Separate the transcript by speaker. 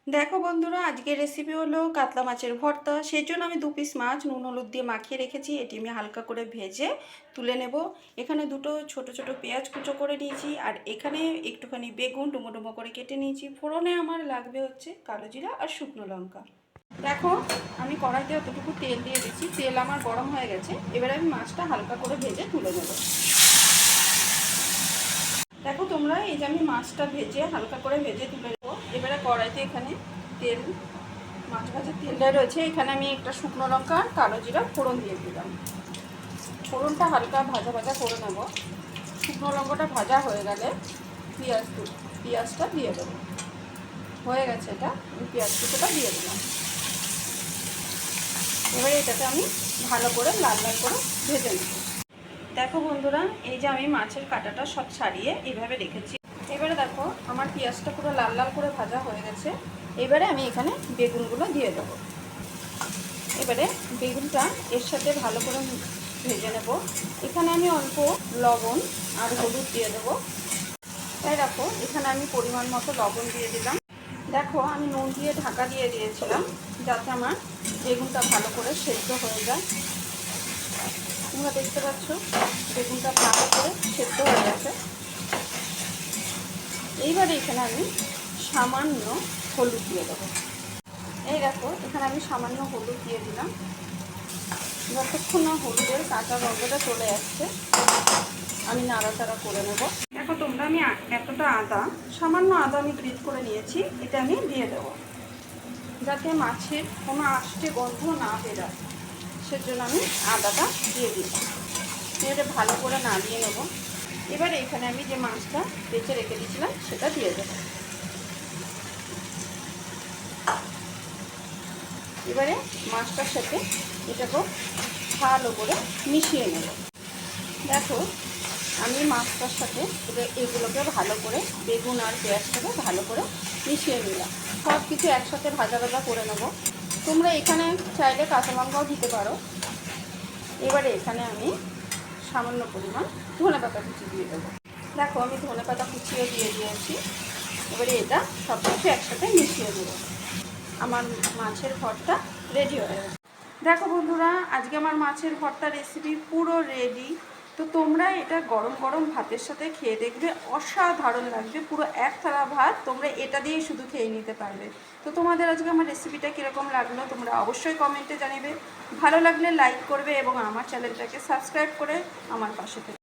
Speaker 1: দেখো বন্ধুরা, আজকের রেসিপি হলো কাতলা মাছের ভর্তা। সেই জন্য আমি 2 পিস মাছ নুন হলুদ দিয়ে মাখিয়ে রেখেছি। এটি আমি হালকা করে ভেজে তুলে নেব। এখানে দুটো ছোট ছোট পেঁয়াজ কুচো করে নিয়েছি, আর এখানে একটুখানি বেগুন ডুমো ডুমো করে কেটে নিয়েছি। ফোড়নে আমার লাগবে হচ্ছে কালো জিরা আর শুকনো লঙ্কা। দেখো, আমি কড়াইতে অতটুকু তেল দিয়ে দিচ্ছি। তেল আমার গরম হয়ে গেছে। এবারে আমি মাছটা হালকা করে ভেজে তুলে নেব। দেখো তোমরা, এই যে আমি মাছটা ভেজে হালকা করে ভেজে তুলে নেবো। এবারে কড়াইতে এখানে তেল, মাছ ভাজার তেলটা রয়েছে। এখানে আমি একটা শুকনো লঙ্কা আর কালো জিরা ফোড়ন দিয়ে দিলাম। ফোড়নটা হালকা ভাজা ভাজা করে নেব। শুকনো লঙ্কাটা ভাজা হয়ে গেলে পেঁয়াজটা দিয়ে দেবো। হয়ে গেছে, এটা আমি পেঁয়াজ কুচোটা দিয়ে দিলাম। এবারে এটাকে আমি ভালো করে লাল লাল করে ভেজে নেব। দেখো বন্ধুরা, এই যে আমি মাছের কাঁটাটা সব ছাড়িয়ে এইভাবে রেখেছি। এবারে দেখো, আমার পেঁয়াজটা পুরো লাল লাল করে ভাজা হয়ে গেছে। এবারে আমি এখানে বেগুনগুলো দিয়ে দেবো। এবারে বেগুনটা এর সাথে ভালো করে ভেজে নেব। এখানে আমি অল্প লবণ আর হলুদ দিয়ে দেবো। তাই দেখো, এখানে আমি পরিমাণ মতো লবণ দিয়ে দিলাম। দেখো, আমি নুন দিয়ে ঢাকা দিয়ে দিয়েছিলাম যাতে আমার বেগুনটা ভালো করে সেদ্ধ হয়ে যায়। তোমরা দেখতে পাচ্ছ বেগুনটা ভালো করে সেদ্ধ হয়ে গেছে। এইবারে এখানে আমি সামান্য হলুদ দিয়ে দেবো। এই দেখো, এখানে আমি সামান্য হলুদ দিয়ে দিলাম। যতক্ষণ না হলুদের কাঁচা গন্ধটা চলে যাচ্ছে আমি নাড়াচাড়া করে নেব। দেখো তোমরা, আমি এতটা আদা, সামান্য আদা আমি গ্রেট করে নিয়েছি, এটা আমি দিয়ে দেবো যাতে মাছের কোনো আষ্টে গন্ধ না বেরোয়। সেজন্য আমি আদাটা দিয়ে দিলাম। এটা ভালো করে নাড়িয়ে নেব। এবারে এখানে আমি যে মাছটা বেঁচে রেখে দিয়েছিলাম সেটা দিয়ে দেবো। এবারে মাছটার সাথে এটাকে ভালো করে মিশিয়ে নেব। দেখো, আমি মাছটার সাথে এগুলোকে ভালো করে বেগুন আর পেঁয়াজটাকে ভালো করে মিশিয়ে নিলাম। সব কিছু একসাথে ভাজা ভাজা করে নেব। তোমরা এখানে চাইলে কাঁচা লঙ্কাও দিতে পারো। এবারে এখানে আমি সামান্য পরিমাণ ধনেপাতা কুচি দিয়ে দেবো। দেখো, আমি ধনেপাতা কুচিও দিয়ে দিয়েছি। এবারে এটা সব কিছু একসাথে মিশিয়ে দেবো। আমার মাছের ভর্তা রেডি হয়ে গেছে। দেখো বন্ধুরা, আজকে আমার মাছের ভর্তা রেসিপি পুরো রেডি। তো তোমরা এটা গরম গরম ভাতের সাথে খেয়ে দেখবে, অসাধারণ লাগবে। পুরো এক থালা ভাত তোমরা এটা দিয়ে শুধু খেয়ে নিতে পারবে। তো তোমাদের আজকে আমার রেসিপিটা কীরকম লাগলো তোমরা অবশ্যই কমেন্টে জানাবে। ভালো লাগলে লাইক করবে এবং আমার চ্যানেলটাকে সাবস্ক্রাইব করে আমার পাশে থাকবে।